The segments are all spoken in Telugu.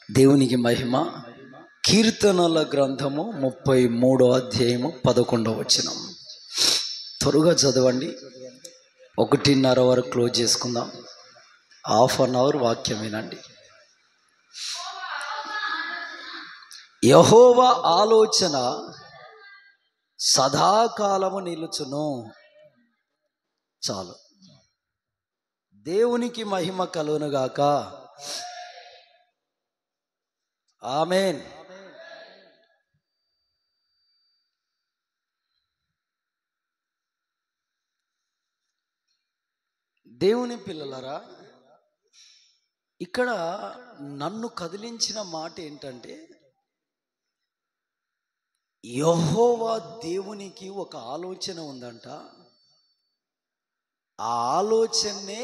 దేవునికి మహిమ. కీర్తనల గ్రంథము 33వ అధ్యాయము 11వ వచనం. త్వరగా చదవండి. 1:30 వరకు క్లోజ్ చేసుకుందాం. హాఫ్ అన్ అవర్ వాక్యం వినండి. యెహోవా ఆలోచన సదాకాలము నిలుచును. చాలు. దేవునికి మహిమ కలుగునుగాక. ఆమేన్. దేవుని పిల్లలారా, ఇక్కడ నన్ను కదిలించిన మాట ఏంటంటే, యెహోవా దేవునికి ఒక ఆలోచన ఉందంట. ఆ ఆలోచనే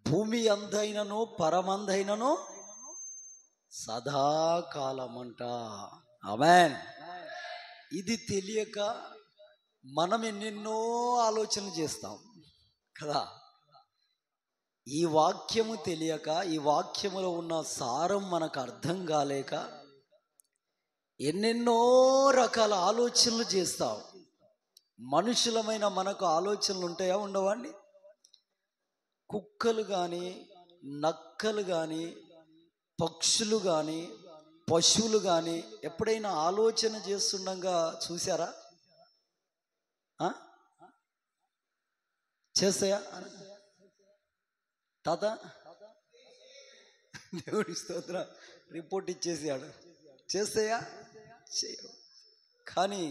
భూమి అందైనను పరమందైనను సదాకాలమంట. ఆమేన్. ఇది తెలియక మనం ఎన్నెన్నో ఆలోచనలు చేస్తాం కదా. ఈ వాక్యము తెలియక, ఈ వాక్యములో ఉన్న సారం మనకు అర్థం కాలేక ఎన్నెన్నో రకాల ఆలోచనలు చేస్తాం. మనుషులమైన మనకు ఆలోచనలు ఉంటాయా? ఉండవండి. కుక్కలు కానీ, నక్కలు కానీ, పక్షులు కానీ, పశువులు కానీ ఎప్పుడైనా ఆలోచన చేస్తుండగా చూసారా? చేస్తాయా? తాత దేవుడి స్తోత్ర రిపోర్ట్ ఇచ్చేసాడు. చేస్తాయా? చేయవు. కానీ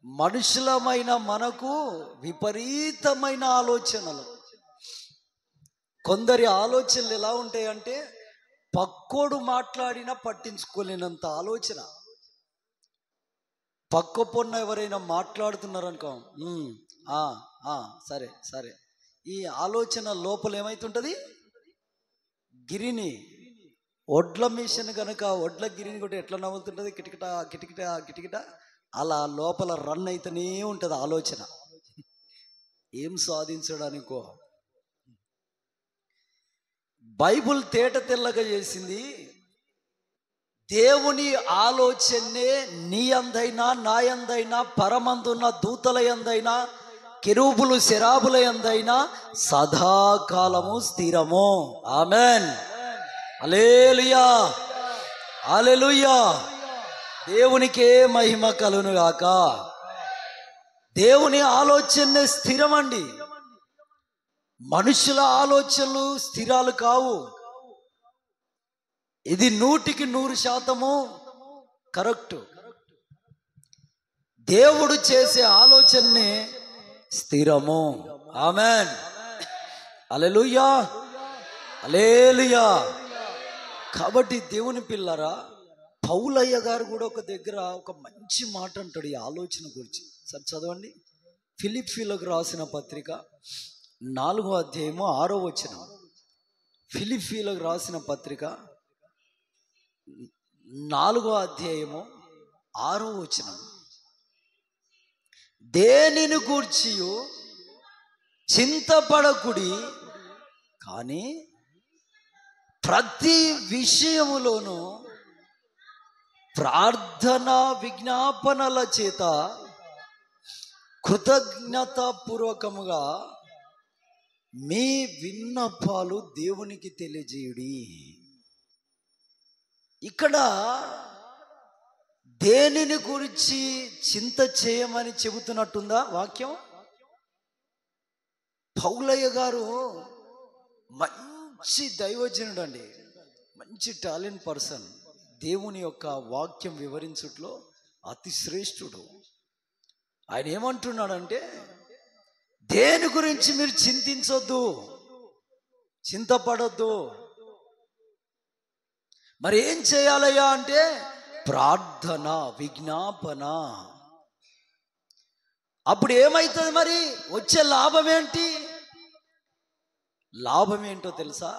మనుషులమైన మనకు విపరీతమైన ఆలోచనలు. కొందరి ఆలోచనలు ఎలా ఉంటాయంటే, పక్కోడు మాట్లాడినా పట్టించుకోలేనంత ఆలోచన. పక్క పొన్న ఎవరైనా మాట్లాడుతున్నారనుకో, సరే సరే. ఈ ఆలోచన లోపల ఏమైతుంటుంది? గిరిని, ఒడ్ల మిషన్ కనుక ఒడ్ల గిరిని కూడా ఎట్లా నవ్వుతుంటుంది? కిటికిట కిటికిట కిటికిట అలా లోపల రన్ అయితేనే ఉంటుంది ఆలోచన. ఏం సాధించడానికో. బైబుల్ తేట తెల్లగా చేసింది. దేవుని ఆలోచనే నీ అందైనా, నా యందైనా, పరమందున్న దూతల యందైనా, కెరూబులు శరాబుల యందైనా సదాకాలము స్థిరము. ఆమేన్. హల్లెలూయా, హల్లెలూయా. దేవునికే మహిమ కలుగును గాక. దేవుని ఆలోచనే స్థిరమండి. మనుషుల ఆలోచనలు స్థిరాలు కావు. ఇది 100% కరెక్ట్. దేవుడు చేసే ఆలోచనే స్థిరము. ఆమేన్. హల్లెలూయా, హల్లెలూయా. కాబట్టి దేవుని పిల్లరా, పౌలయ్య గారు కూడా ఒక దగ్గర ఒక మంచి మాట అంటాడు ఈ ఆలోచన గురించి. సరే చదవండి. ఫిలిప్పీలకు రాసిన పత్రిక 4వ అధ్యాయము 6వ వచనం. ఫిలిప్పీలకు రాసిన పత్రిక 4వ అధ్యాయము 6వ వచనం. దేనిని గూర్చి చింతపడకుడి, కానీ ప్రతి విషయములోనూ ప్రార్థన విజ్ఞాపనల చేత కృతజ్ఞతాపూర్వకముగా మీ విన్నపాలు దేవునికి తెలియజేయుడి. ఇక్కడ దేనిని గురించి చింత చేయమని చెబుతున్నట్టుందా వాక్యం? పౌలయ్య గారు మంచి దైవజనుడు అండి, మంచి టాలెంట్ పర్సన్. దేవుని యొక్క వాక్యం వివరించుట్లో అతి శ్రేష్ఠుడు. ఆయన ఏమంటున్నాడంటే, దేని గురించి మీరు చింతించొద్దు, చింతపడొద్దు. మరి ఏం చేయాలయ్యా అంటే, ప్రార్థన విజ్ఞాపన. అప్పుడు ఏమైతుంది? మరి వచ్చే లాభం ఏంటి? లాభం ఏంటో తెలుసా?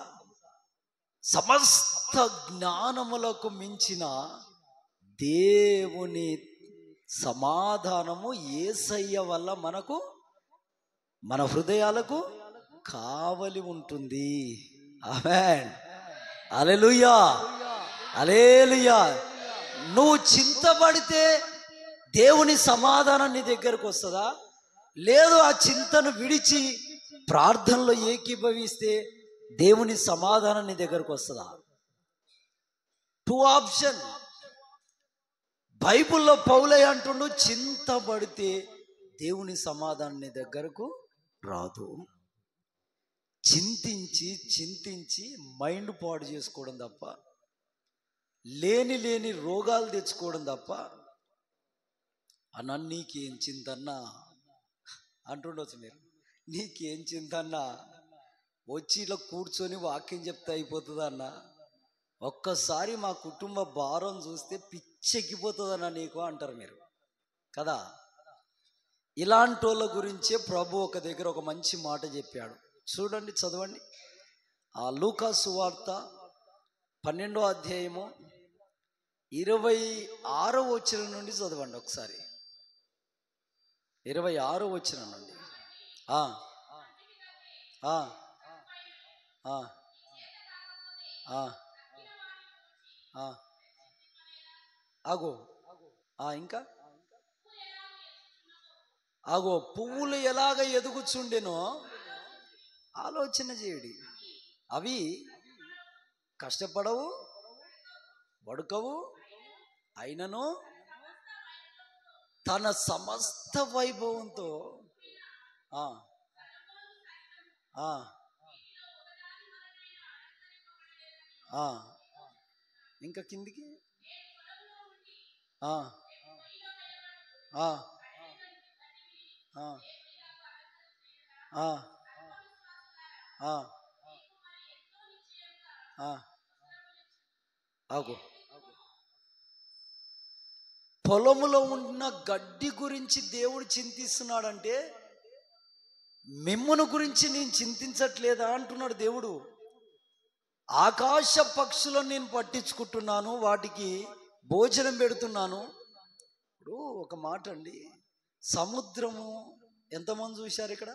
సమస్త జ్ఞానములకు మించిన దేవుని సమాధానము యేసయ్య వల్ల మనకు, మన హృదయాలకు కావలి ఉంటుంది. ఆమేన్. హల్లెలూయా. హల్లెలూయా. నువ్వు చింతపడితే దేవుని సమాధానం నీ దగ్గరకు వస్తుందా? లేదు ఆ చింతను విడిచి ప్రార్థనలో ఏకీభవిస్తే దేవుని సమాధానం నీ దగ్గరకు వస్తుందా? Two option. బైబిల్లో పౌలయ్య అంటుండు, చింతపడితే దేవుని సమాధానం నీ దగ్గరకు రాదు. చింతించి చింతించి మైండ్ పాడు చేసుకోవడం తప్ప, లేని లేని రోగాలు తెచ్చుకోవడం తప్ప, అన్న నీకేం చింతన్నా అంటుండొచ్చు మీరు. నీకేం చింతన్నా, వచ్చి ఇలా కూర్చొని వాక్యం చెప్తే అయిపోతుంది అన్న. ఒక్కసారి మా కుటుంబ భారం చూస్తే పిచ్చెక్కిపోతుందన్న నీకు అంటారు మీరు కదా. ఇలాంటి వాళ్ళ గురించే ప్రభు ఒక దగ్గర ఒక మంచి మాట చెప్పాడు. చూడండి, చదవండి. ఆ లూకా సువార్త 12వ అధ్యాయము 26వ వచనం నుండి చదవండి ఒకసారి. 26వ వచనం నుండి. అగో ఇంకా అగో పువ్వులు ఎలాగ ఎదుగుచుండెనో ఆలోచన చేయడి. అవి కష్టపడవు, వడుకవు, అయినను తన సమస్త వైభవంతో ఇంకా కిందికి ఆగు. పొలములో ఉన్న గడ్డి గురించి దేవుడు చింతిస్తున్నాడంటే మిమ్మును గురించి నేను చింతించట్లేదా అంటున్నాడు దేవుడు. ఆకాశ పక్షులను నేను పట్టించుకుంటున్నాను, వాటికి భోజనం పెడుతున్నాను. ఇప్పుడు ఒక మాట అండి, సముద్రము ఎంతమంది చూశారు ఇక్కడ?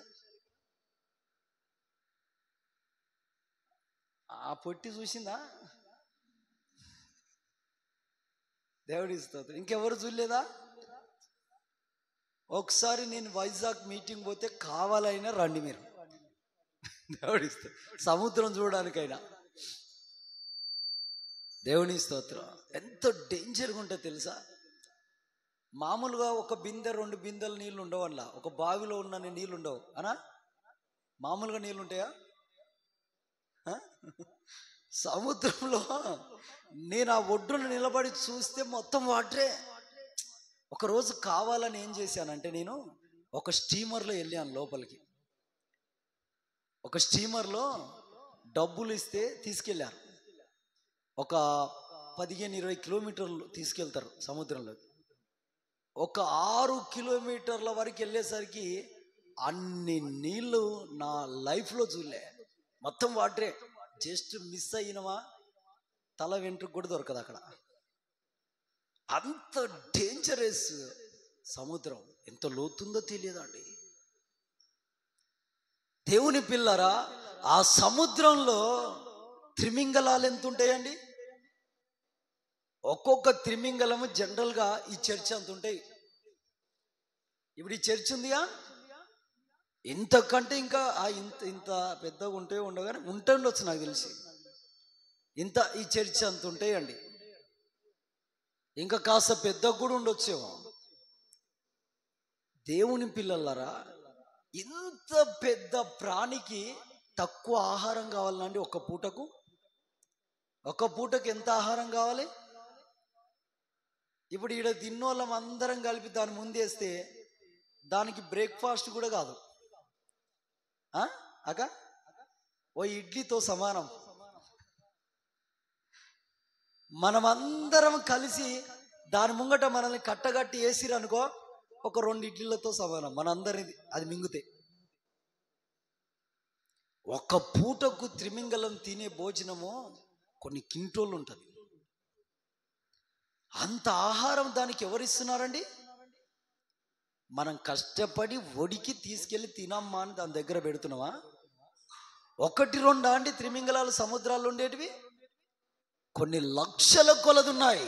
ఆ పొట్టి చూసిందా? దేవుడి స్తోత్రం. ఇంకెవరు చూడలేదా? ఒకసారి నేను వైజాగ్ మీటింగ్ పోతే కావాలైనా రండి మీరు, దేవుడి స్తోత్రం, సముద్రం చూడడానికైనా. దేవుని స్తోత్రం. ఎంత డేంజర్గా ఉంటుందో తెలుసా? మామూలుగా ఒక బిందె 2 బిందెలు నీళ్ళు ఉండవు, అలా ఒక బావిలో ఉన్న నీళ్ళు ఉండవు అనా? మామూలుగా నీళ్ళు ఉంటాయా? సముద్రంలో నేను ఆ ఒడ్డున నిలబడి చూస్తే మొత్తం వాటరే. ఒకరోజు కావాలని ఏం చేశానంటే, నేను ఒక స్టీమర్లో వెళ్ళాను లోపలికి. ఒక స్టీమర్లో డబ్బులు ఇస్తే తీసుకెళ్ళారు. ఒక 15-20 కిలోమీటర్లు తీసుకెళ్తారు సముద్రంలో. ఒక 6 కిలోమీటర్ల వరకు వెళ్ళేసరికి అన్ని నీళ్ళు నా లైఫ్లో చూడలే. మొత్తం వాటరే. జస్ట్ మిస్ అయినవా తల వెంట్రుకు కూడా దొరకదు అక్కడ. అంత డేంజరస్ సముద్రం. ఎంత లోతుందో తెలియదండి దేవుని పిల్లరా. ఆ సముద్రంలో త్రిమింగలాలు ఎంత ఉంటాయండి? ఒక్కొక్క త్రిమింగలము జనరల్గా ఈ చర్చ్ అంత ఉంటాయి. ఇప్పుడు ఈ చర్చ్ ఉందిగా, ఇంతకంటే ఇంకా ఇంత ఇంత పెద్దగా ఉంటే ఉండగానే ఉండొచ్చు నాకు తెలిసి. ఇంత ఈ చర్చ్ అంత ఉంటాయండి. ఇంకా కాస్త పెద్దగా కూడా ఉండొచ్చేమో. దేవుని పిల్లలారా, ఇంత పెద్ద ప్రాణికి తక్కువ ఆహారం కావాలండి ఒక పూటకు? ఒక పూటకు ఎంత ఆహారం కావాలి? ఇప్పుడు ఈడ తిన్నోళ్ళం అందరం కలిపి దాని ముందేస్తే దానికి బ్రేక్ఫాస్ట్ కూడా కాదు అక్క, ఓ ఇడ్లీతో సమానం. మనమందరం కలిసి దాని ముంగట మనల్ని కట్టగట్టి వేసిరనుకో, ఒక 2 ఇడ్లీలతో సమానం మనందరిది అది మింగితే. ఒక పూటకు త్రిమింగలం తినే భోజనము కొన్ని కింటోళ్ళు ఉంటుంది. అంత ఆహారం దానికి ఎవరిస్తున్నారండి? మనం కష్టపడి ఒడికి తీసుకెళ్ళి తినమ్మా అని దాని దగ్గర పెడుతున్నావా? 1-2 అండి త్రిమింగలాలు సముద్రాల్లో ఉండేటివి? కొన్ని లక్షల కొలది ఉన్నాయి.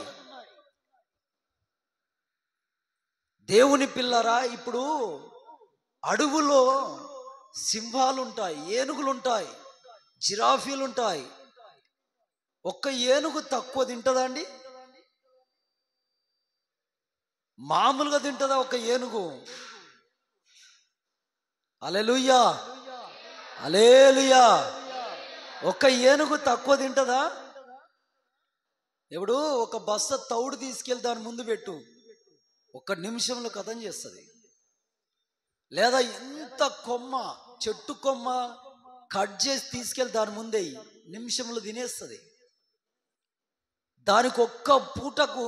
దేవుని పిల్లరా, ఇప్పుడు అడవులో సింహాలు ఉంటాయి, ఏనుగులు ఉంటాయి, జిరాఫీలు ఉంటాయి. ఒక్క ఏనుగు తక్కువ తింటదా అండి? మామూలుగా తింటదా ఒక ఏనుగు? హల్లెలూయా, హల్లెలూయా. ఒక్క ఏనుగు తక్కువ తింటదా? ఇప్పుడు ఒక బస్తా తౌడు తీసుకెళ్ళి దాని ముందు పెట్టు, ఒక్క నిమిషంలో కథం చేస్తుంది. లేదా ఎంత కొమ్మ, చెట్టు కొమ్మ కట్ చేసి తీసుకెళ్ళి దాని ముందే నిమిషంలో తినేస్తుంది. దానికి ఒక్క పూటకు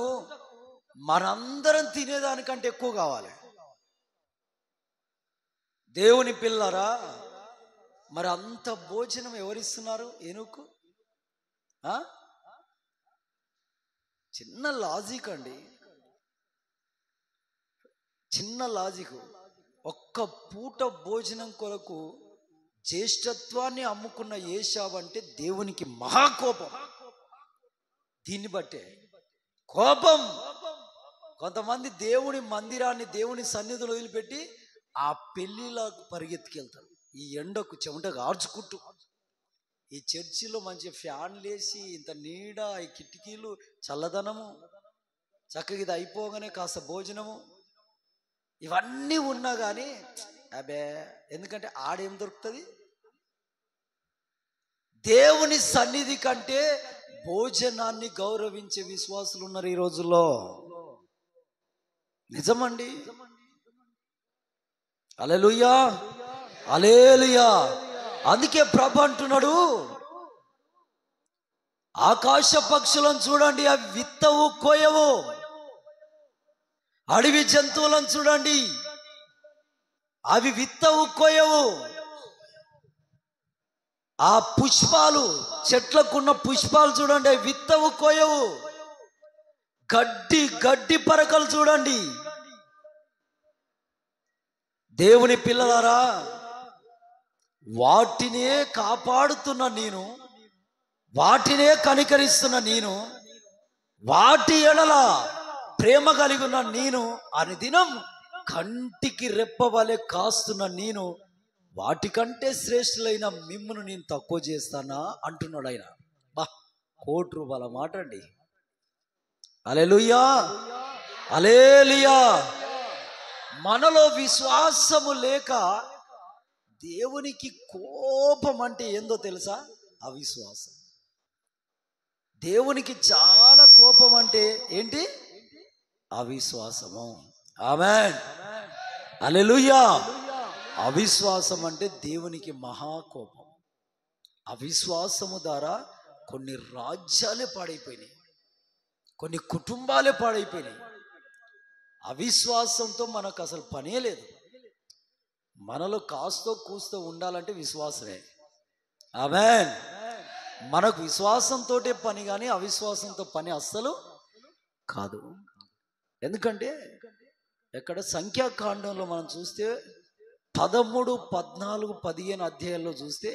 మనందరం తినేదానికంటే ఎక్కువ కావాలి. దేవుని పిల్లరా, మరి అంత భోజనం ఎవరిస్తున్నారు ఏనుగుకు? చిన్న లాజిక్ అండి, చిన్న లాజిక్. ఒక్క పూట భోజనం కొరకు జ్యేష్ఠత్వాన్ని అమ్ముకున్న ఏశావు అంటే దేవునికి మహాకోపం. దీన్ని బట్టే కోపం. కొంతమంది దేవుని మందిరాన్ని, దేవుని సన్నిధిలో వదిలిపెట్టి ఆ పెళ్లిలకు పరిగెత్తుకెళ్తారు. ఈ ఎండకు చెమటకు ఆర్చుకుంటూ, ఈ చర్చిలో మంచి ఫ్యాన్లు వేసి ఇంత నీడ, ఈ కిటికీలు చల్లదనము, చక్కగా ఇది అయిపోగానే కాస్త భోజనము, ఇవన్నీ ఉన్నా కానీ అబే, ఎందుకంటే ఆడేం దొరుకుతుంది? దేవుని సన్నిధి కంటే భోజనాన్ని గౌరవించే విశ్వాసులు ఉన్నారు ఈ రోజుల్లో. నిజమండి. హల్లెలూయా, హల్లెలూయా. అందుకే ప్రభు అంటున్నాడు, ఆకాశ పక్షులను చూడండి, అవి విత్తవు కోయవు. అడవి జంతువులను చూడండి, అవి విత్తవు కోయవు. ఆ పుష్పాలు, చెట్లకున్న పుష్పాలు చూడండి, అవి విత్తవు కోయవు. గడ్డి పరకలు చూడండి. దేవుని పిల్లలారా, వాటినే కాపాడుతున్న నేను, వాటినే కనికరిస్తున్న నేను, వాటి ఎడల ప్రేమ కలిగి ఉన్న నేను, అనుదినం కంటికి రెప్పవలె కాస్తున్న నేను, వాటికంటే శ్రేష్ఠులైన మిమ్మును నేను తక్కువ చేస్తానా అంటున్నాడు ఆయన. బా, ₹1,00,00,000 మాట అండి. హల్లెలూయా, హల్లెలూయా. మనలో విశ్వాసము లేక దేవునికి కోపం అంటే ఏందో తెలుసా? అవిశ్వాసం. దేవునికి చాలా కోపం అంటే ఏంటి? అవిశ్వాసము. ఆమేన్, హల్లెలూయా. అవిశ్వాసం అంటే దేవునికి మహాకోపం. అవిశ్వాసము ద్వారా కొన్ని రాజ్యాలే పాడైపోయినాయి, కొన్ని కుటుంబాలే పాడైపోయినాయి. అవిశ్వాసంతో మనకు అసలు పనే లేదు. మనలో కాస్తో కూస్తో ఉండాలంటే విశ్వాసమే. ఆమేన్. మనకు విశ్వాసంతో పని, కానీ అవిశ్వాసంతో పని అస్సలు కాదు. ఎందుకంటే ఎక్కడ సంఖ్యాకాండంలో మనం చూస్తే 13, 14, 15 అధ్యాయాల్లో చూస్తే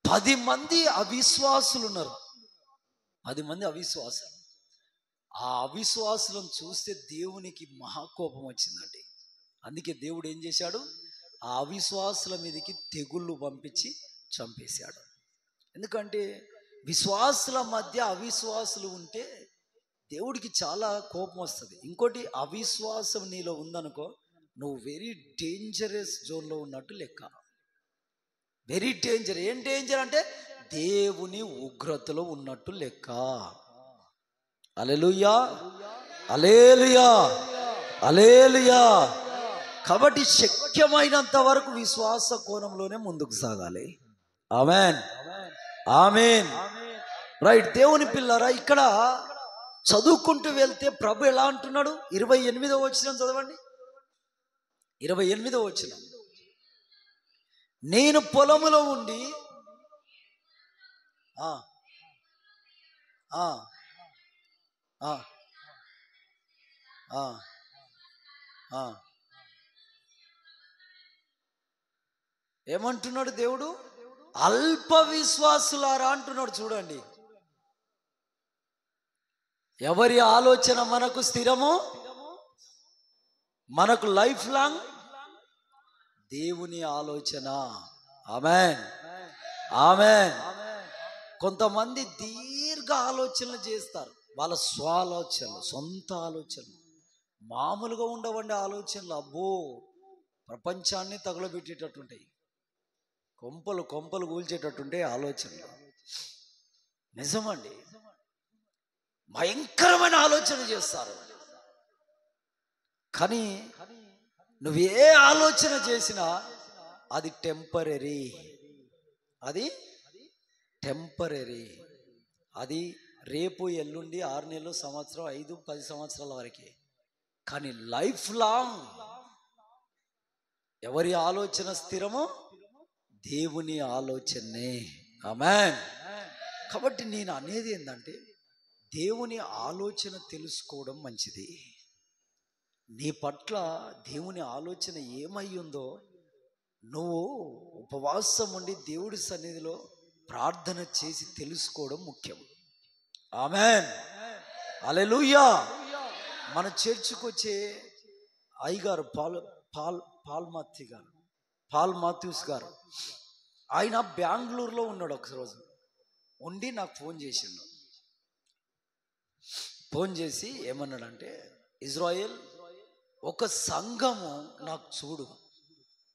10 మంది అవిశ్వాసులు ఉన్నారు. 10 మంది అవిశ్వాసులు. ఆ అవిశ్వాసులను చూస్తే దేవునికి మహాకోపం వచ్చిందండి. అందుకే దేవుడు ఏం చేశాడు? ఆ అవిశ్వాసుల మీదకి తెగుళ్ళు పంపించి చంపేశాడు. ఎందుకంటే విశ్వాసుల మధ్య అవిశ్వాసులు ఉంటే దేవుడికి చాలా కోపం వస్తుంది. ఇంకోటి, అవిశ్వాసం నీలో ఉందనుకో, నువ్వు వెరీ డేంజరస్ జోన్లో ఉన్నట్టు లెక్క. Very danger. ఏం డేంజర్ అంటే దేవుని ఉగ్రతలో ఉన్నట్టు లెక్క. హల్లెలూయా, హల్లెలూయా, హల్లెలూయా. కాబట్టి శక్యమైనంత వరకు విశ్వాస కోణంలోనే ముందుకు సాగాలి. ఆమేన్, ఆమేన్. రైట్. దేవుని పిల్లరా, ఇక్కడ చదువుకుంటూ వెళ్తే ప్రభు ఎలా అంటున్నాడు? 28వ వచనం చదవండి. 28వ వచనం. నేను పొలములో ఉండి ఏమంటున్నాడు దేవుడు? అల్ప విశ్వాసులారా అంటున్నాడు. చూడండి, ఎవరి ఆలోచన మనకు స్థిరము, మనకు లైఫ్ లాంగ్ దేవుని ఆలోచన. ఆమేన్, ఆమేన్. కొంతమంది దీర్ఘ ఆలోచనలు చేస్తారు, వాళ్ళ స్వాలోచనలు, సొంత ఆలోచనలు మామూలుగా ఉండవండి. ఆలోచనలు అబ్బో ప్రపంచాన్ని తగులబెట్టేటట్టుంటాయి, కొంపలు కొంపలు కూల్చేటట్టుంటాయి ఆలోచనలు. నిజమండి, భయంకరమైన ఆలోచన చేస్తారు. కానీ నువ్వు ఏ ఆలోచన చేసినా అది టెంపరరీ, అది టెంపరరీ. అది రేపు ఎల్లుండి 6 నెలలు, సంవత్సరం, 5-10 సంవత్సరాల వరకే. కానీ లైఫ్ లాంగ్ ఎవరి ఆలోచన స్థిరమో దేవుని ఆలోచనే. ఆమేన్. కాబట్టి నేను అనేది ఏంటంటే, దేవుని ఆలోచన తెలుసుకోవడం మంచిది. నీ పట్ల దేవుని ఆలోచన ఏమై ఉందో నువ్వు ఉపవాసం ఉండి దేవుడి సన్నిధిలో ప్రార్థన చేసి తెలుసుకోవడం ముఖ్యం. ఆమేన్, హల్లెలూయా. మన చర్చికి వచ్చే అయ్యగారు పాల్ మాథ్యూస్ గారు, ఆయన బెంగళూరులో ఉన్నాడు. ఒకరోజు ఉండి నాకు ఫోన్ చేసిండు. ఫోన్ చేసి ఏమన్నాడంటే, ఇజ్రాయెల్, ఒక సంఘము నాకు చూడు,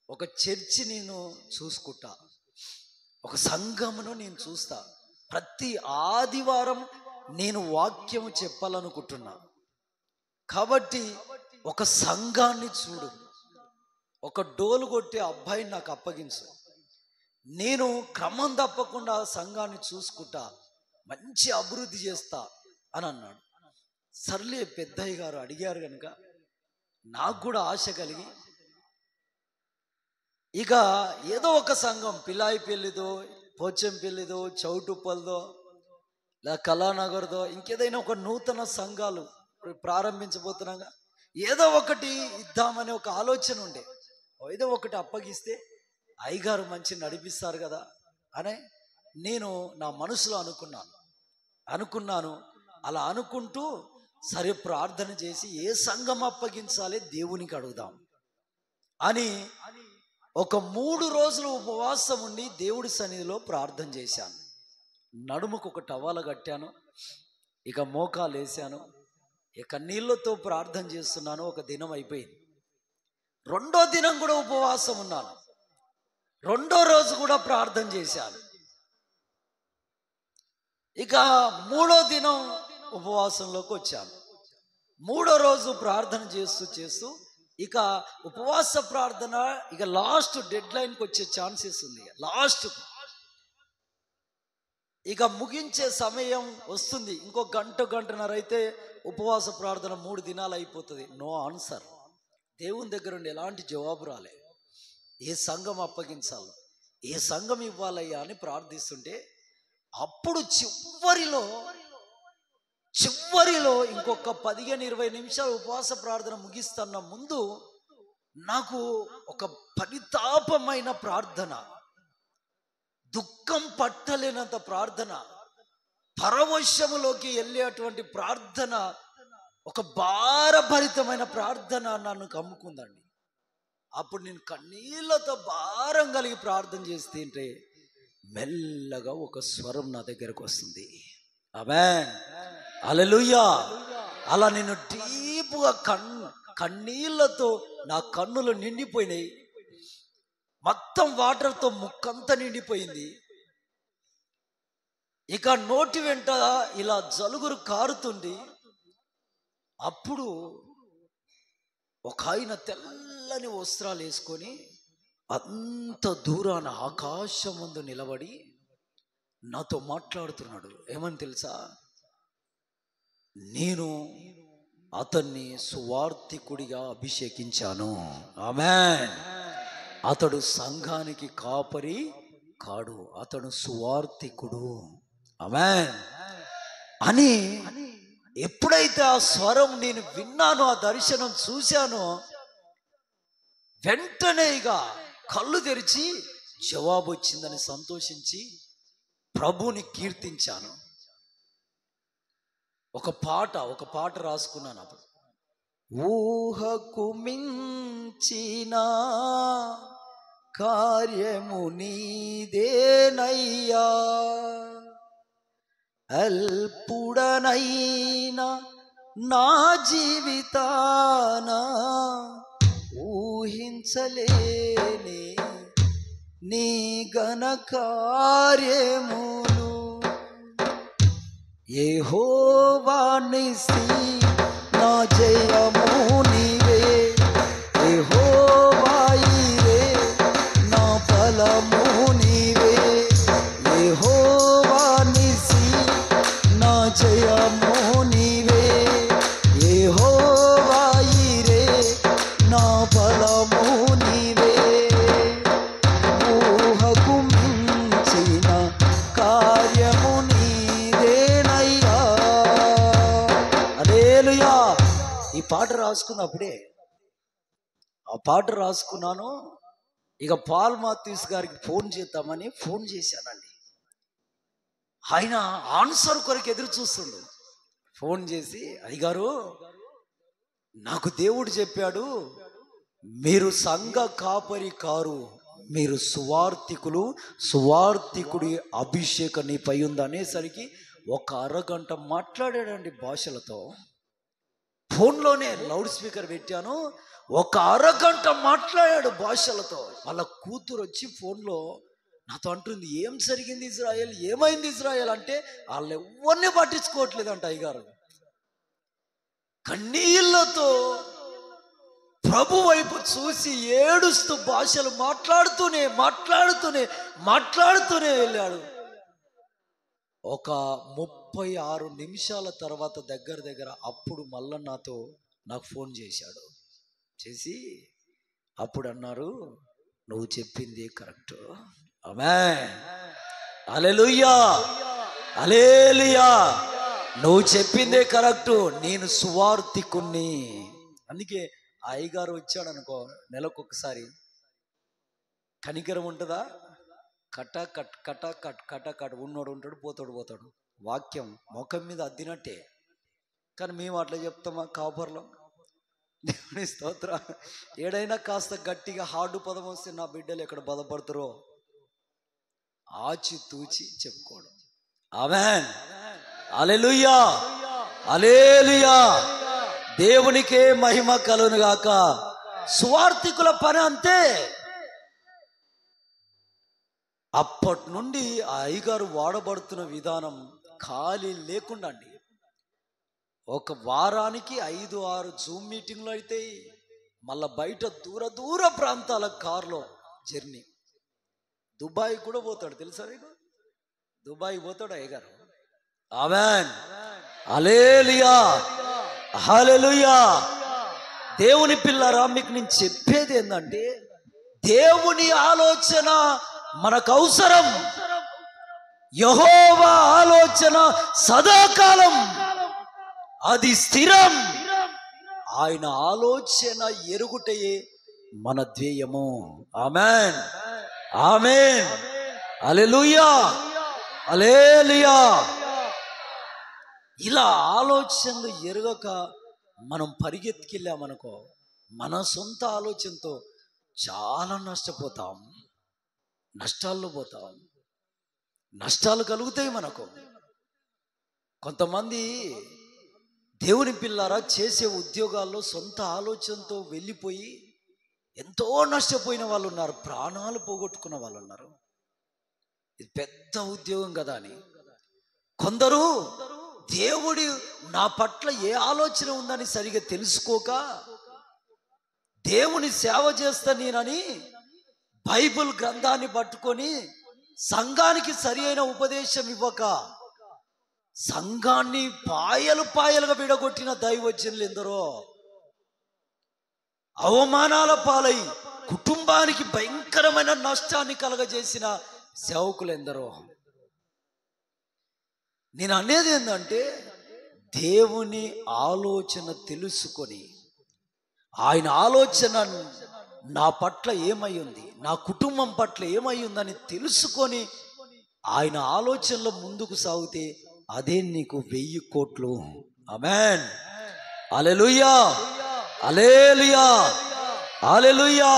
ఒక చర్చి నేను చూసుకుంటా, ఒక సంఘమును నేను చూస్తా, ప్రతి ఆదివారం నేను వాక్యము చెప్పాలనుకుంటున్నా, కాబట్టి ఒక సంఘాన్ని చూడు, ఒక డోలు కొట్టే అబ్బాయిని నాకు అప్పగించు, నేను క్రమం తప్పకుండా సంఘాన్ని చూసుకుంటా, మంచి అభివృద్ధి చేస్తా అని అన్నాడు. సర్లే, పెద్దయ్య గారు అడిగారు కనుక నాకు కూడా ఆశ కలిగి, ఇక ఏదో ఒక సంఘం, పిల్లాయి పెళ్ళిదో, పోచం పెళ్ళిదో, చౌటుప్పలదో, లేదా కళానగర్దో, ఇంకేదైనా ఒక నూతన సంఘాలు ప్రారంభించబోతున్నాగా, ఏదో ఒకటి ఇద్దామనే ఒక ఆలోచన ఉండే. ఏదో ఒకటి అప్పగిస్తే అయ్యగారు మంచి నడిపిస్తారు కదా అని నేను నా మనసులో అనుకున్నాను. అలా అనుకుంటూ సరే ప్రార్థన చేసి ఏ సంఘం అప్పగించాలి దేవునికి అడుగుదాం అని ఒక 3 రోజులు ఉపవాసం ఉండి దేవుడి సన్నిధిలో ప్రార్థన చేశాను. నడుముకు ఒక టవల కట్టాను, ఇక మోకాలు వేసాను, ఇక నీళ్ళతో ప్రార్థన చేస్తున్నాను. ఒక దినం అయిపోయింది. 2వ దినం కూడా ఉపవాసం ఉన్నాను. 2వ రోజు కూడా ప్రార్థన చేశాను. ఇక 3వ దినం ఉపవాసంలోకి వచ్చాను. 3వ రోజు ప్రార్థన చేస్తూ ఇక ఉపవాస ప్రార్థన ఇక లాస్ట్ డెడ్ లైన్కి వచ్చే ఛాన్సెస్ ఉంది. లాస్ట్ ఇక ముగించే సమయం వస్తుంది. ఇంకో గంటన్నర అయితే ఉపవాస ప్రార్థన 3 దినాలు అయిపోతుంది. No answer. దేవుని దగ్గర నుండి ఎలాంటి జవాబు రాలే. ఏ సంఘం అప్పగించాలో, ఏ సంఘం ఇవ్వాలయ్యా అని ప్రార్థిస్తుంటే, అప్పుడు చివరిలో ఇంకొక 15-20 నిమిషాలు ఉపవాస ప్రార్థన ముగిస్తున్న ముందు నాకు ఒక పరితాపమైన ప్రార్థన, దుఃఖం పట్టలేనంత ప్రార్థన, పరవశములోకి వెళ్ళేటువంటి ప్రార్థన, ఒక భారభరితమైన ప్రార్థన నన్ను కమ్ముకుందండి. అప్పుడు నేను కన్నీళ్లతో భారం కలిగి ప్రార్థన చేస్తుంటే మెల్లగా ఒక స్వరం నా దగ్గరకు వస్తుంది. ఆమేన్, హల్లెలూయా. అలా నేను డీప్గా కన్నీళ్లతో నా కన్నులు నిండిపోయినాయి. మొత్తం వాటర్తో ముక్కంతా నిండిపోయింది. ఇక నోటి వెంట ఇలా జలుగురు కారుతుంది. అప్పుడు ఒక ఆయన తెల్లని వస్త్రాలు వేసుకొని అంత దూరాన ఆకాశం ముందు నిలబడి నాతో మాట్లాడుతున్నాడు. ఏమని తెలుసా? నేను అతన్ని సువార్తికుడిగా అభిషేకించాను. ఆమేన్. అతడు సంఘానికి కాపరి కాడు, అతడు సువార్తికుడు. ఆమేన్ అని ఎప్పుడైతే ఆ స్వరం నేను విన్నానో, ఆ దర్శనం చూశానో, వెంటనే ఇక కళ్ళు తెరిచి జవాబు వచ్చిందని సంతోషించి ప్రభుని కీర్తించాను. ఒక పాట రాసుకున్నాను అప్పుడు. ఊహకు మించిన కార్యము నీదేనయ్యా, అల్పుడనైనా నా జీవితాన ఊహించలేని నీ ఘన కార్యములు. యెహోవా నిస్సి నా జయము నీవే, యెహోవా ఈరే నా బలము నీవే, యెహోవా నిస్సి నా జయము నీవే, యెహోవా ఈరే నా బలము నీవే. ఊహకు మించిన కార్యము నీదేనయ్యా. హల్లెలూయా. ఈ పాట రాసుకున్నప్పుడే, ఆ పాట రాసుకున్నాను. ఇక పాల్ మాథ్యూస్ గారికి ఫోన్ చేద్దామని ఫోన్ చేశానండి. ఆయన ఆన్సర్ కొరకు ఎదురు చూస్తుండు. ఫోన్ చేసి, అయ్యగారు నాకు దేవుడు చెప్పాడు, మీరు సంఘ కాపరి కారు, మీరు సువార్థికులు, సువార్థికుడి అభిషేకం నీపై ఉంది అనేసరికి ఒక అరగంట మాట్లాడాడండి భాషలతో. ఫోన్లోనే లౌడ్ స్పీకర్ పెట్టాను, ఒక అరగంట మాట్లాడాడు భాషలతో. వాళ్ళ కూతురు వచ్చి ఫోన్లో నాతో అంటుంది, ఏం జరిగింది ఇజ్రాయెల్, ఏమైంది ఇజ్రాయెల్ అంటే వాళ్ళు ఎవరిని పట్టించుకోవట్లేదంట. అయ్యగారు కన్నీళ్లతో ప్రభు వైపు చూసి ఏడుస్తూ భాషలు మాట్లాడుతూనే వెళ్ళాడు. ఒక 36 నిమిషాల తర్వాత దగ్గర అప్పుడు మళ్ళా నాకు ఫోన్ చేశాడు. చేసి అప్పుడు అన్నారు, నువ్వు చెప్పింది కరెక్ట్. ఆమేన్, హల్లెలూయా, హల్లెలూయా. నువ్వు చెప్పిందే కరెక్ట్, నేను సువార్థికుణ్ణి. అందుకే ఆ అయ్యగారు వచ్చాడు అనుకో, నెలకొకసారి కనికరం ఉంటుందా? కట ఉన్నోడు ఉంటాడు, పోతాడు. వాక్యం ముఖం మీద అద్దినట్టే. కానీ మేము అట్లా చెప్తామా కాపర్లో? దేవుని స్తోత్ర. ఏడైనా కాస్త గట్టిగా హార్డు పదం వస్తే నా బిడ్డలు ఎక్కడ బాధపడతారో ఆచి తూచి చెప్పుకోవడం. ఆమేన్, హల్లెలూయా, హల్లెలూయా. దేవునికే మహిమ కలుగును గాక. సువార్థికుల పని అంతే. అప్పటి నుండి ఆ అయ్యగారు వాడబడుతున్న విధానం ఖాళీ లేకుండా అండి. ఒక వారానికి 5-6 జూమ్ మీటింగ్లు అయితే, మళ్ళా బయట దూర ప్రాంతాల కారులో జర్నీ. దుబాయ్ కూడా పోతాడు, తెలుసా నీకు? దుబాయ్ పోతాడు అయ్యగారు. ఆమేన్, హల్లెలూయా, హల్లెలూయా. దేవుని పిల్లరా, మీకు నేను చెప్పేది ఏంటంటే, దేవుని ఆలోచన మనకు అవసరం. యెహోవా ఆలోచన సదాకాలం, అది స్థిరం. ఆయన ఆలోచన ఎరుగుటయే మన ధ్యేయము. ఆమేన్, ఆమేన్, హల్లెలూయా, హల్లెలూయా. ఇలా ఆలోచనలు ఎరగక మనం పరిగెత్తుకెళ్ళామనుకో, మన సొంత ఆలోచనతో చాలా నష్టపోతాం, నష్టాల్లో పోతాం, నష్టాలు కలుగుతాయి మనకు. కొంతమంది దేవుని పిల్లారా చేసే ఉద్యోగాల్లో సొంత ఆలోచనతో వెళ్ళిపోయి ఎంతో నష్టపోయిన వాళ్ళు ఉన్నారు, ప్రాణాలు పోగొట్టుకున్న వాళ్ళు ఉన్నారు. ఇది పెద్ద ఉద్యోగం కదా అని. కొందరు దేవుడి నా పట్ల ఏ ఆలోచన ఉందని సరిగా తెలుసుకోక, దేవుని సేవ చేస్తా నేనని బైబిల్ గ్రంథాన్ని పట్టుకొని సంఘానికి సరి అయిన ఉపదేశం ఇవ్వక, సంఘాన్ని పాయలుగా విడగొట్టిన దైవజనులు ఎందరో, అవమానాల పాలై కుటుంబానికి భయంకరమైన నష్టాన్ని కలగజేసిన సేవకులు ఎందరో. నేను అనేది ఏంటంటే, దేవుని ఆలోచన తెలుసుకొని, ఆయన ఆలోచన నా పట్ల ఏమై ఉంది, నా కుటుంబం పట్ల ఏమై ఉందని తెలుసుకొని ఆయన ఆలోచనలో ముందుకు సాగితే అదే నీకు 1000 కోట్లు. ఆమేన్. హల్లెలూయా, హల్లెలూయా, హల్లెలూయా.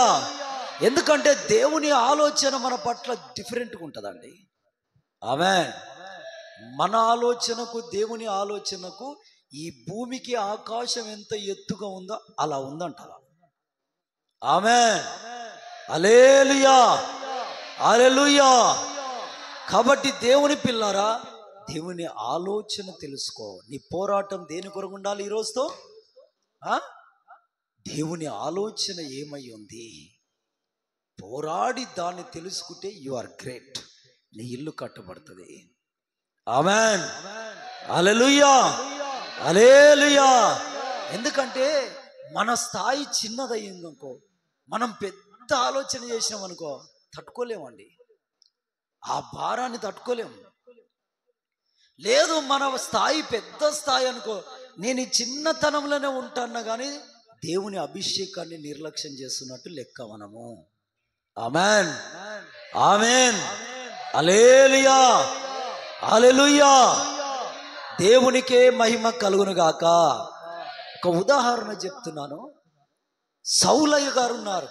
ఎందుకంటే దేవుని ఆలోచన మన పట్ల డిఫరెంట్గా ఉంటుందండి. ఆమేన్. మన ఆలోచనకు దేవుని ఆలోచనకు ఈ భూమికి ఆకాశం ఎంత ఎత్తుగా ఉందో అలా ఉందంట. ఆమేన్. హల్లెలూయా, హల్లెలూయా. కాబట్టి దేవుని పిల్లారా, దేవుని ఆలోచన తెలుసుకో. నీ పోరాటం దేని కొరకు ఉండాలి ఈరోజుతో? దేవుని ఆలోచన ఏమై ఉంది పోరాడి దాన్ని తెలుసుకుంటే యు ఆర్ గ్రేట్. నీ ఇల్లు కట్టబడుతుంది. ఆమేన్. హల్లెలూయా, హల్లెలూయా. ఎందుకంటే మన స్థాయి చిన్నదయ్యిందనుకో, మనం పెద్ద ఆలోచన చేసినాం అనుకో, తట్టుకోలేమండి. ఆ భారాన్ని తట్టుకోలేము. లేదు, మన స్థాయి పెద్ద స్థాయి అనుకో, నేను ఈ చిన్నతనంలోనే ఉంటాను కానీ దేవుని అభిషేకాన్ని నిర్లక్ష్యం చేస్తున్నట్టు లెక్క మనము. ఆమేన్, ఆమేన్, హల్లెలూయా, హల్లెలూయా. దేవునికే మహిమ కలుగును గాక. ఒక ఉదాహరణ చెప్తున్నాను. సౌలయ్య గారు ఉన్నారు.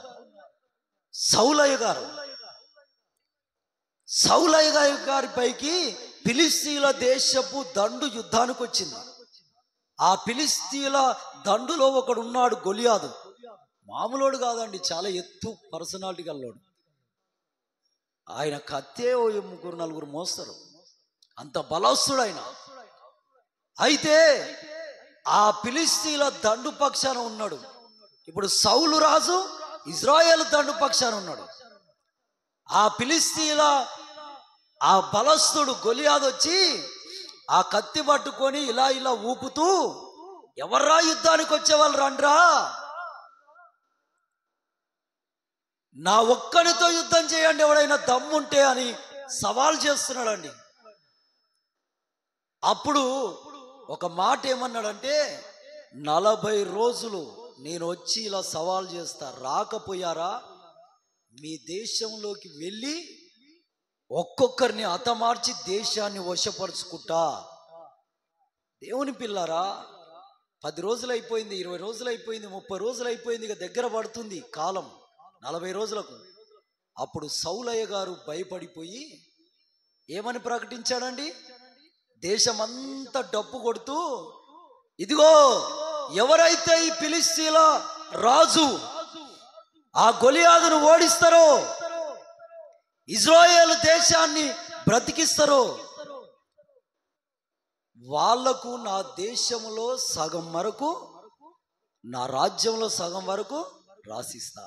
సౌలయ్య గారి పైకి ఫిలిస్తీన్ల దేశపు దండు యుద్ధానికి వచ్చింది. ఆ ఫిలిస్తీన్ల దండులో ఒకడు ఉన్నాడు, గొలియాదు. మామూలోడు కాదండి, చాలా ఎత్తు పర్సనాలిటీ గల్లోడు. ఆయన కత్తే 3-4 మోస్తారు, అంత బలస్తుడు ఆయన. అయితే ఆ ఫిలిస్తీన్ల దండు పక్షాన ఉన్నాడు. ఇప్పుడు సౌలు రాజు ఇజ్రాయేల్ దండు పక్షాన ఉన్నాడు. ఆ ఫిలిస్తీన్ల ఆ బలస్తుడు గొలియాదు వచ్చి ఆ కత్తి పట్టుకొని ఇలా ఇలా ఊపుతూ, ఎవర్రా యుద్ధానికి వచ్చేవాళ్ళు రండ్రా, నా ఒక్కడితో యుద్ధం చేయండి ఎవడైనా దమ్ముంటే అని సవాల్ చేస్తున్నాడండి. అప్పుడు ఒక మాట ఏమన్నాడంటే, 40 రోజులు నేను వచ్చి ఇలా సవాల్ చేస్తా, రాకపోయారా మీ దేశంలోకి వెళ్ళి ఒక్కొక్కరిని హతమార్చి దేశాన్ని వశపరుచుకుంటా. దేవుని పిల్లారా, 10 రోజులు అయిపోయింది, 20 రోజులు అయిపోయింది, 30 రోజులు అయిపోయింది, ఇక దగ్గర పడుతుంది కాలం 40 రోజులకు. అప్పుడు సౌలయ్య గారు భయపడిపోయి ఏమని ప్రకటించాడండి? దేశమంతా డప్పు కొడుతూ, ఇదిగో ఎవరైతే ఈ ఫిలిస్తీన్ల రాజు ఆ గొలియాదును ఓడిస్తారో, ఇజ్రాయేల్ దేశాన్ని బ్రతికిస్తారో, వాళ్లకు నా దేశంలో సగం వరకు, నా రాజ్యంలో సగం వరకు రాసిస్తా.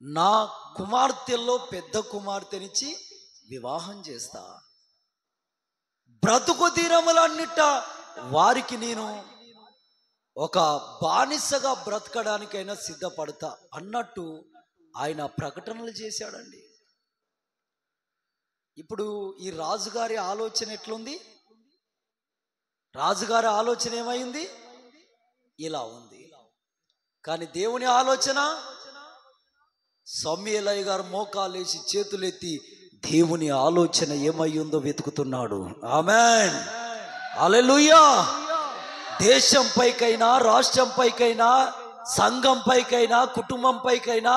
నా కుమార్తెల్లో పెద్ద కుమార్తెనిచ్చి వివాహం చేస్తా. బ్రతుకు దినములన్నిట వారికి నేను ఒక బానిసగా బ్రతకడానికైనా సిద్ధపడతా అన్నట్టు ఆయన ప్రకటనలు చేశాడండి. ఇప్పుడు ఈ రాజుగారి ఆలోచన ఎట్లుంది? రాజుగారి ఆలోచన ఏమైంది? ఇలా ఉంది. కానీ దేవుని ఆలోచన, సమూయేలయ్య గారు మోకాలేసి చేతులెత్తి దేవుని ఆలోచన ఏమై ఉందో వెతుకుతున్నాడు. ఆమేన్, హల్లెలూయా. దేశం పైకైనా, రాష్ట్రం పైకైనా, సంఘం పైకైనా, కుటుంబం పైకైనా,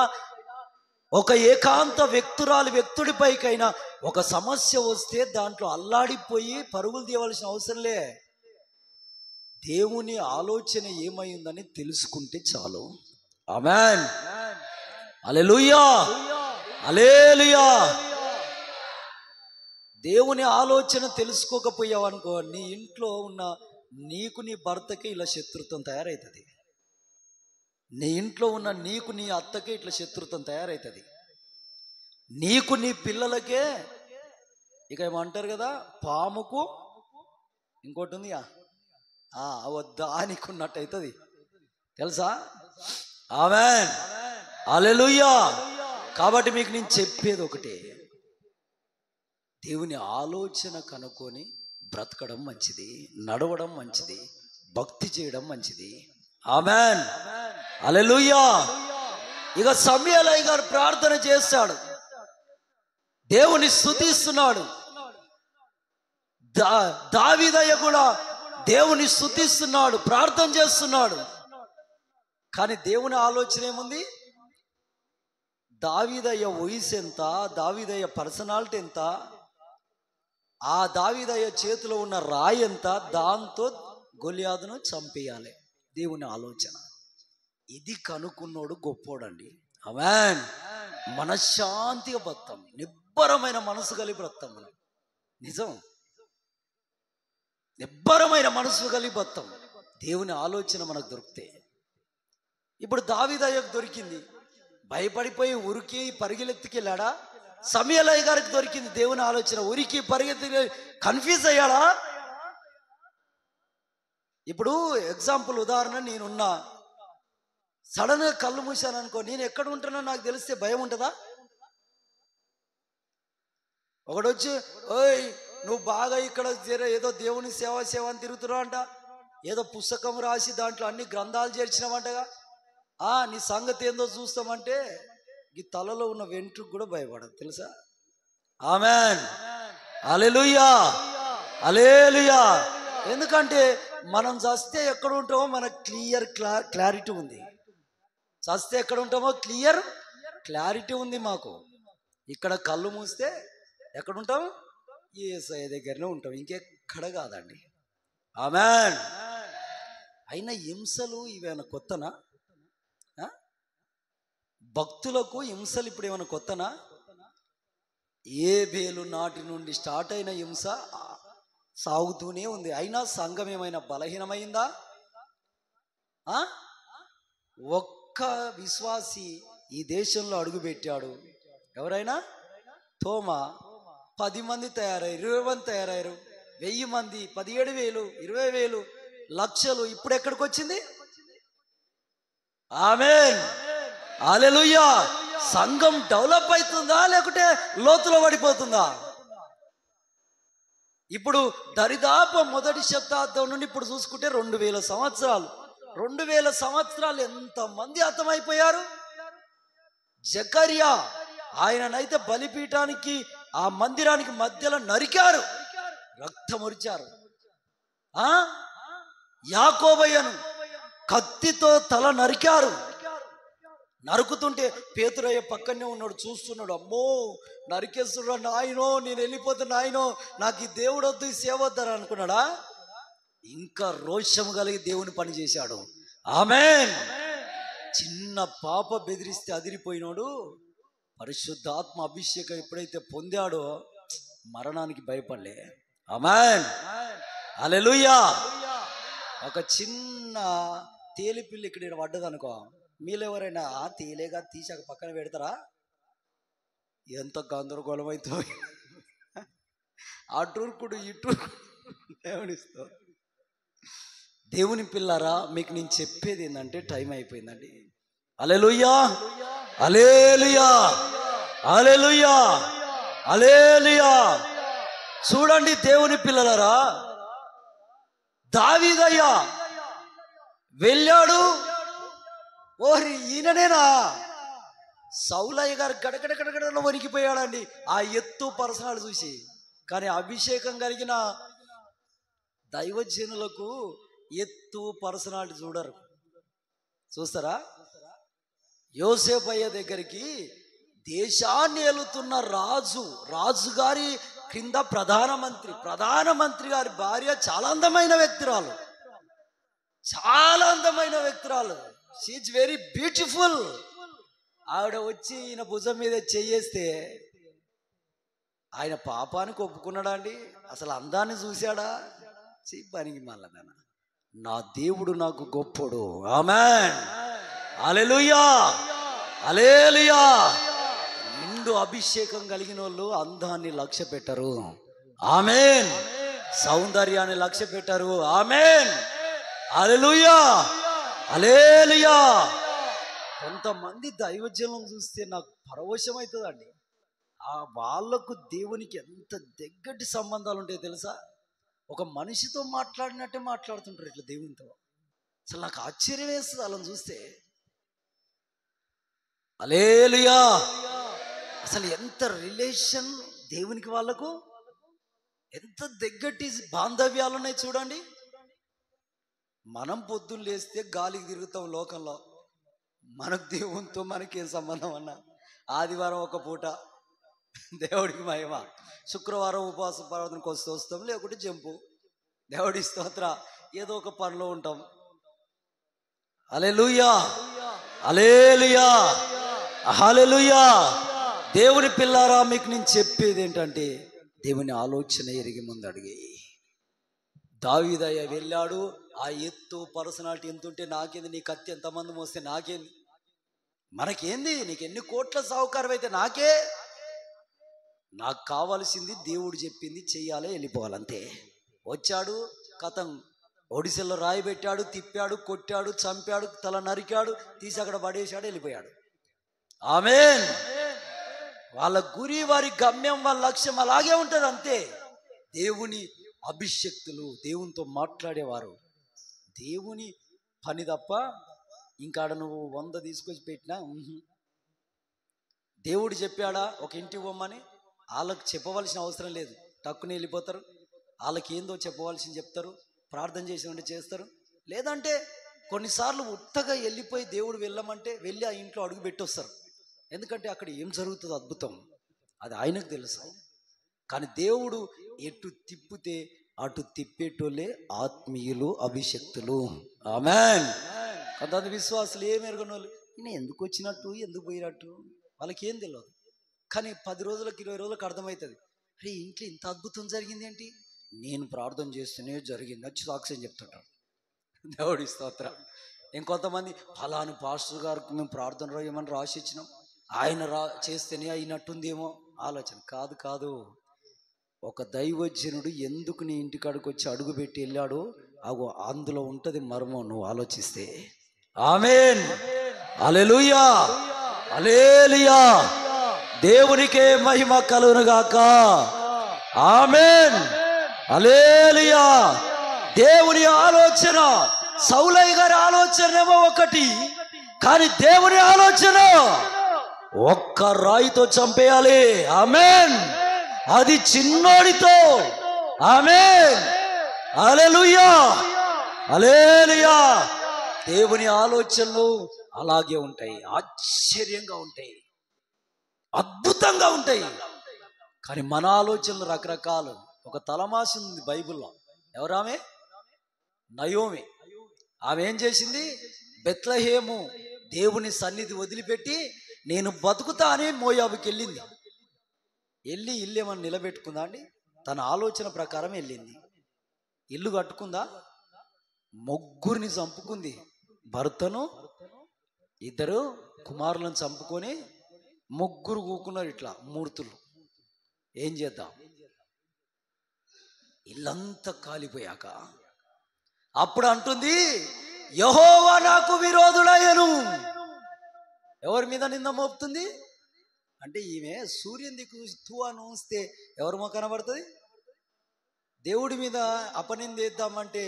ఒక ఏకాంత వ్యక్తుడిపైకైనా ఒక సమస్య వస్తే దాంట్లో అల్లాడిపోయి పరుగులు తీయవలసిన అవసరంలే. దేవుని ఆలోచన ఏమై ఉందని తెలుసుకుంటే చాలు. ఆమేన్, హల్లెలూయా, హల్లెలూయా. దేవుని ఆలోచన తెలుసుకోకపోయావనుకో, నీ ఇంట్లో ఉన్న నీకు నీ భర్తకి ఇలా శత్రుత్వం తయారవుతుంది. నీ ఇంట్లో ఉన్న నీకు నీ అత్తకే ఇట్లా శత్రుత్వం తయారవుతుంది. నీకు నీ పిల్లలకే, ఇక ఏమంటారు కదా, పాముకు ఇంకోటి ఉంది వద్దా నీకున్నట్టు అవుతుంది, తెలుసా? ఆమేన్, హల్లెలూయా. కాబట్టి మీకు నేను చెప్పేది ఒకటే, దేవుని ఆలోచన కనుక్కొని బ్రతకడం మంచిది, నడవడం మంచిది, భక్తి చేయడం మంచిది. ఆమేన్, హల్లెలూయా. ఇక సమూయేలయ్య గారు ప్రార్థన చేశాడు, దేవుని స్తుతిస్తున్నాడు. దావీదయ్య కూడా దేవుని స్తుతిస్తున్నాడు, ప్రార్థన చేస్తున్నాడు. కానీ దేవుని ఆలోచన ఏముంది? దావీదయ్య వయసు ఎంత, దావీదయ్య పర్సనాలిటీ ఎంత, ఆ దావీదయ్య చేతిలో ఉన్న రాయి ఎంత, దాంతో గొలియాదును చంపేయాలి. దేవుని ఆలోచన ఇది కనుక్కున్నోడు గొప్పోడండి. ఆమేన్. మనశ్శాంతిగా బ్రతాం, నిబ్బరమైన మనసు కలిగి బ్రతాం. మనం నిజం, నిబ్బరమైన మనసు కలిగి బ్రతాం. దేవుని ఆలోచన మనకు దొరికితే. ఇప్పుడు దావీదయ్యకు దొరికింది, భయపడిపోయి ఉరికి పరిగెత్తుకెళ్ళాడా? సమూయేలయ్య గారికి దొరికింది దేవుని ఆలోచన, ఉరికి పరిగెత్తి కన్ఫ్యూజ్ అయ్యాడా? ఇప్పుడు ఎగ్జాంపుల్, ఉదాహరణ, నేనున్నా, సడన్గా కళ్ళు మూసాను అనుకో, నేను ఎక్కడ ఉంటున్నా నాకు తెలిస్తే భయం ఉంటుందా? ఒకడొచ్చి, ఓయ్ నువ్వు బాగా ఇక్కడ ఏదో దేవుని సేవ అని తిరుగుతున్నావు అంట, ఏదో పుస్తకం రాసి దాంట్లో అన్ని గ్రంథాలు చేర్చినావంటగా, నీ సంగతి ఏందో చూస్తామంటే ఈ తలలో ఉన్న వెంట్రుకు కూడా భయపడదు, తెలుసా? ఆమేన్. హల్లెలూయా, హల్లెలూయా. ఎందుకంటే మనం చస్తే ఎక్కడ ఉంటామో మనకు క్లారిటీ ఉంది. చస్తే ఎక్కడ ఉంటామో క్లారిటీ ఉంది మాకు. ఇక్కడ కళ్ళు మూస్తే ఎక్కడ ఉంటాం? యేసయ్య దగ్గరనే ఉంటాం, ఇంకెక్కడ కాదండి. ఆమేన్. అయినా హింసలు ఇవేమైనా కొత్తనా? భక్తులకు హింసలు ఇప్పుడు ఏమైనా కొత్తనా? ఏబేలు నాటి నుండి స్టార్ట్ అయిన హింస సాగుతూనే ఉంది. అయినా సంఘం ఏమైనా బలహీనమైందా? ఒక్క విశ్వాసి ఈ దేశంలో అడుగుపెట్టాడు, ఎవరైనా? తోమా. 10 మంది తయారయ్యారు, 20 మంది తయారయ్యారు, 1000 మంది, 17,000, 20,000, లక్షలు. ఇప్పుడు ఎక్కడికి వచ్చింది? ఆమేన్. హల్లెలూయా. సంఘం డెవలప్ అవుతుందా లేకుంటే లోతులో పడిపోతుందా? ఇప్పుడు దరిదాపు మొదటి శతాబ్దం నుండి ఇప్పుడు చూసుకుంటే 2000 సంవత్సరాలు, 2000 సంవత్సరాలు ఎంతమంది హతమైపోయారు? జకర్యా, ఆయననైతే బలిపీఠానికి ఆ మందిరానికి మధ్యలో నరికారు, రక్తమొరిచారు. యాకోబయ్యను కత్తితో తల నరికారు. నరుకుతుంటే పేతురయ్య పక్కనే ఉన్నాడు, చూస్తున్నాడు. అమ్మో నరికేస్తున్నాడు, నాయనో నేను వెళ్ళిపోతున్నా, నాయనో నాకు ఈ దేవుడు వద్దు, ఈ సేవ వద్దని అనుకున్నాడా? ఇంకా రోషం కలిగి దేవుని పని చేశాడు. ఆమేన్. చిన్న పాప బెదిరిస్తే అదిరిపోయినాడు, పరిశుద్ధాత్మ అభిషేకం ఎప్పుడైతే పొందాడో మరణానికి భయపడలే. ఆమేన్. హల్లెలూయా. ఒక చిన్న తేలిపిల్లి ఇక్కడ పడ్డదనుకో, మీలో ఎవరైనా తేలేగా తీసాక పక్కన పెడతారా? ఎంత గందరగోళం అవుతుంది. అటురుకుడు ఇటురుకుడు. దేవుని పిల్లారా, మీకు నేను చెప్పేది ఏంటంటే టైం అయిపోయిందండి. హల్లెలూయా, హల్లెలూయా, హల్లెలూయా, హల్లెలూయా. చూడండి దేవుని పిల్లలారా, దావీదయ్య వెళ్ళాడు. ఓరి ఈయననేనా? సౌలయ్య గారు గడగడగడగడలో వణికిపోయాడండి ఆ ఎత్తు పర్సనాలు చూసి. కానీ అభిషేకం కలిగిన దైవజనులకు ఎత్తు పర్సనాలిటీ చూడరు. చూస్తారా? యోసేపయ్య దగ్గరికి దేశాన్ని ఏలుతున్న రాజుగారి క్రింద ప్రధానమంత్రి గారి భార్య చాలా అందమైన వ్యక్తురాలు, చాలా అందమైన వ్యక్తురాలు. She is very beautiful. ఆవిడ వచ్చి ఈయన భుజం మీద చెయ్యేస్తే ఆయన పాపానికి ఒప్పుకున్నాడా అండి? అసలు అందాన్ని చూశాడా? పనికి మళ్ళా నా దేవుడు నాకు గొప్పడు. ఆమేన్. హల్లెలూయా, హల్లెలూయా. నిండు అభిషేకం కలిగిన వాళ్ళు అందాన్ని లక్ష్య పెట్టరు. ఆమేన్. సౌందర్యాన్ని లక్ష్య పెట్టరు. ఆమేన్. హల్లెలూయా, హల్లెలూయా. కొంతమంది దైవజనులను చూస్తే నాకు పరవశం అవుతుందండి. వాళ్ళకు దేవునికి ఎంత దగ్గటి సంబంధాలు ఉంటాయో తెలుసా? ఒక మనిషితో మాట్లాడినట్టే మాట్లాడుతుంటారు ఇట్లా దేవునితో. అసలు నాకు ఆశ్చర్యం వేస్తుంది వాళ్ళని చూస్తే. హల్లెలూయా. అసలు ఎంత రిలేషన్ దేవునికి వాళ్ళకు, ఎంత దగ్గటి బాంధవ్యాలు ఉన్నాయి చూడండి. మనం పొద్దున్న లేస్తే గాలికి తిరుగుతాం లోకంలో, మనకు దేవునితో మనకేం సంబంధం అన్నా. ఆదివారం ఒక పూట దేవుడికి మహిమ, శుక్రవారం ఉపవాస ప్రార్థనకు వస్తాం, లేకుంటే జంపు, దేవుడి స్తోత్ర, ఏదో ఒక పనిలో ఉంటాం. హల్లెలూయా, హల్లెలూయా, హల్లెలూయా. దేవుని పిల్లారా, మీకు నేను చెప్పేది ఏంటంటే, దేవుని ఆలోచన ఎరిగి ముందు అడిగి. దావీదయ్య వెళ్ళాడు, ఆ ఎత్తు పర్సనాలిటీ ఎంత ఉంటే నాకేంది, నీ కత్తి ఎంతమంది మోస్తే నాకేంది, మనకేంది, నీకు ఎన్ని కోట్ల సాహుకారం అయితే నాకే, నాకు కావాల్సింది దేవుడు చెప్పింది చెయ్యాలి, వెళ్ళిపోవాలంతే. వచ్చాడు, కథం ఒడిశల్లో రాయి పెట్టాడు, తిప్పాడు, కొట్టాడు, చంపాడు, తల నరికాడు, తీసి అక్కడ పడేశాడు, వెళ్ళిపోయాడు. ఆమేన్. వాళ్ళ గురి, వారి గమ్యం, వాళ్ళ లక్ష్యం అలాగే ఉంటుంది అంతే. దేవుని అభిషక్తులు, దేవునితో మాట్లాడేవారు, దేవుని పని తప్ప ఇంకాడ నువ్వు 100 తీసుకొచ్చి పెట్టినా, దేవుడు చెప్పాడా ఒక ఇంటికి పోమ్మని, వాళ్ళకి చెప్పవలసిన అవసరం లేదు, టక్కుని వెళ్ళిపోతారు. వాళ్ళకి ఏందో చెప్పవలసింది చెప్తారు, ప్రార్థన చేసి చేస్తారు. లేదంటే కొన్నిసార్లు ఉత్తగా వెళ్ళిపోయి దేవుడు వెళ్ళమంటే వెళ్ళి ఆ ఇంట్లో అడుగు పెట్టొస్తారు. ఎందుకంటే అక్కడ ఏం జరుగుతుందో అద్భుతం అది ఆయనకు తెలుసు. కానీ దేవుడు ఎటు తిప్పితే అటు తిప్పేటోళ్ళే ఆత్మీయులు, అభిషక్తులు. ఆమేన్. కొంతమంది విశ్వాసులు ఏం ఎరగనోళ్ళు, ఈయన ఎందుకు వచ్చినట్టు, ఎందుకు పోయినట్టు, వాళ్ళకి ఏం తెలియదు. కానీ 10 రోజులకు 20 రోజులకు అర్థమవుతుంది, అరే ఇంట్లో ఇంత అద్భుతం జరిగింది ఏంటి, నేను ప్రార్థన చేస్తేనే జరిగింది వచ్చి సాక్ష్యం చెప్తుంటారు. దేవుడి స్తోత్రం. ఇంకొంతమంది ఫలాని పాస్టర్ గారికి మేము ప్రార్థన ఏమని రాసి ఇచ్చినాం, ఆయన చేస్తేనే అయినట్టుందేమో ఆలోచన. కాదు కాదు, ఒక దైవజనుడు ఎందుకు నీ ఇంటికాడికి వచ్చి అడుగు పెట్టి వెళ్ళాడో అగో అందులో ఉంటుంది మర్మం, నువ్వు ఆలోచిస్తే. ఆమేన్, హల్లెలూయా, హల్లెలూయా. దేవునికే మహిమ కలుగును గాక. ఆమేన్, హల్లెలూయా. దేవుని ఆలోచన, సౌలయ్య గారి ఆలోచనేమో ఒకటి, కానీ దేవుని ఆలోచన ఒక్క రాయితో చంపేయాలి. ఆమేన్. అది చిన్నోడితో. ఆమేన్, హల్లెలూయా, హల్లెలూయా. దేవుని ఆలోచనలు అలాగే ఉంటాయి, ఆశ్చర్యంగా ఉంటాయి, అద్భుతంగా ఉంటాయి. కానీ మన ఆలోచనలు రకరకాలు. ఒక తలమాసి ఉంది బైబిల్లో, ఎవరామె? నయోమి. ఆమె ఏం చేసింది, బెత్లెహేము దేవుని సన్నిధి వదిలిపెట్టి నేను బతుకుతా అని మోయాబుకి వెళ్ళింది. వెళ్ళి ఇల్లు ఏమన్నా నిలబెట్టుకుందా అండి? తన ఆలోచన ప్రకారం వెళ్ళింది. ఇల్లు కట్టుకుందా? ముగ్గురిని చంపుకుంది. భర్తను, 2 కుమారులను చంపుకొని ముగ్గురు కూకున్నారు ఇట్లా మూర్తులు. ఏం చేద్దాం? ఇల్లంతా కాలిపోయాక అప్పుడు అంటుంది, యెహోవా నాకు విరోధుడయ్యను. ఎవరి మీద నింద మోపుతుంది అంటే, ఈమె సూర్యుని దిక్కు తూ అని ఊస్తే ఎవరి మొక్క కనబడుతుంది? దేవుడి మీద అపనింద వేద్దామంటే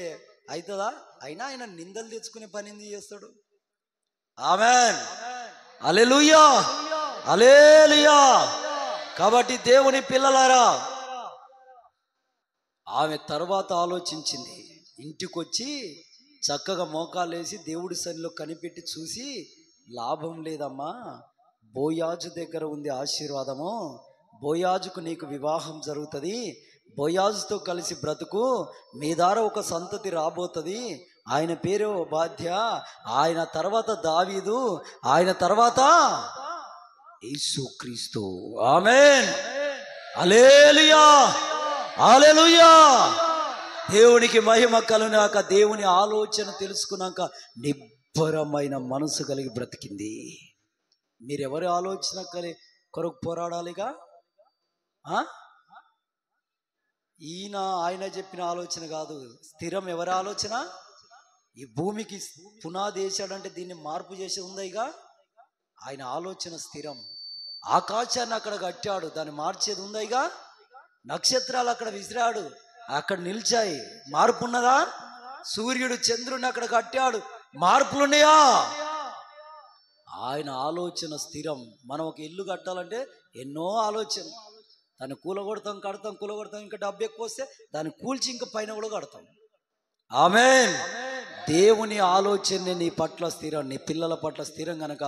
అవుతుందా? అయినా ఆయన నిందలు తెచ్చుకునే పని ఎందుకు చేస్తాడు? ఆమేన్, హల్లెలూయా, హల్లెలూయా. కాబట్టి దేవుని పిల్లలారా, ఆమె తర్వాత ఆలోచించింది. ఇంటికొచ్చి చక్కగా మోకాలు వేసి దేవుడి సన్నిలో కనిపెట్టి చూసి, లాభం లేదమ్మా, బోయాజు దగ్గర ఉంది ఆశీర్వాదము, బోయాజుకు నీకు వివాహం జరుగుతుంది, బోయాజుతో కలిసి బ్రతుకు, మీ ద్వారా ఒక సంతతి రాబోతుంది, ఆయన పేరు బాధ్య, ఆయన తర్వాత దావీదు, ఆయన తర్వాత యేసుక్రీస్తు. ఆమేన్, హల్లెలూయా, హల్లెలూయా. దేవునికి మహిమ కలుగునాక. దేవుని ఆలోచన తెలుసుకున్నాక నిబ్బరమైన మనసు కలిగి బ్రతికింది. మీరెవరి ఆలోచన కొరకు పోరాడాలిగా? ఆయన చెప్పిన ఆలోచన కాదు, స్థిరం ఎవరి ఆలోచన? ఈ భూమికి పునాది వేసాడంటే దీన్ని మార్పు చేసి ఉందిగా, ఆయన ఆలోచన స్థిరం. ఆకాశాన్ని అక్కడ కట్టాడు, దాన్ని మార్చేది ఉందిగా. నక్షత్రాలు అక్కడ విసిరాడు, అక్కడ నిలిచాయి, మార్పు ఉన్నదా? సూర్యుడు చంద్రుడిని అక్కడ కట్టాడు, మార్పులున్నాయా? ఆయన ఆలోచన స్థిరం. మనం ఒక ఇల్లు కట్టాలంటే ఎన్నో ఆలోచన, దాన్ని కూలగొడతాం, కడతాం, కూలగొడతాం, ఇంకా డబ్బు ఎక్కువ వస్తే దాన్ని కూల్చి ఇంకా పైన కూడా కడతాం. ఆమేన్. దేవుని ఆలోచన నీ పట్ల స్థిరం, నీ పిల్లల పట్ల స్థిరం గనక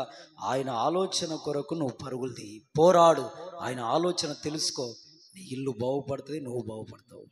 ఆయన ఆలోచన కొరకు నువ్వు పరుగులు తీ, పోరాడు. ఆయన ఆలోచన తెలుసుకో, నీ ఇల్లు బాగుపడుతుంది, నువ్వు బాగుపడతావు.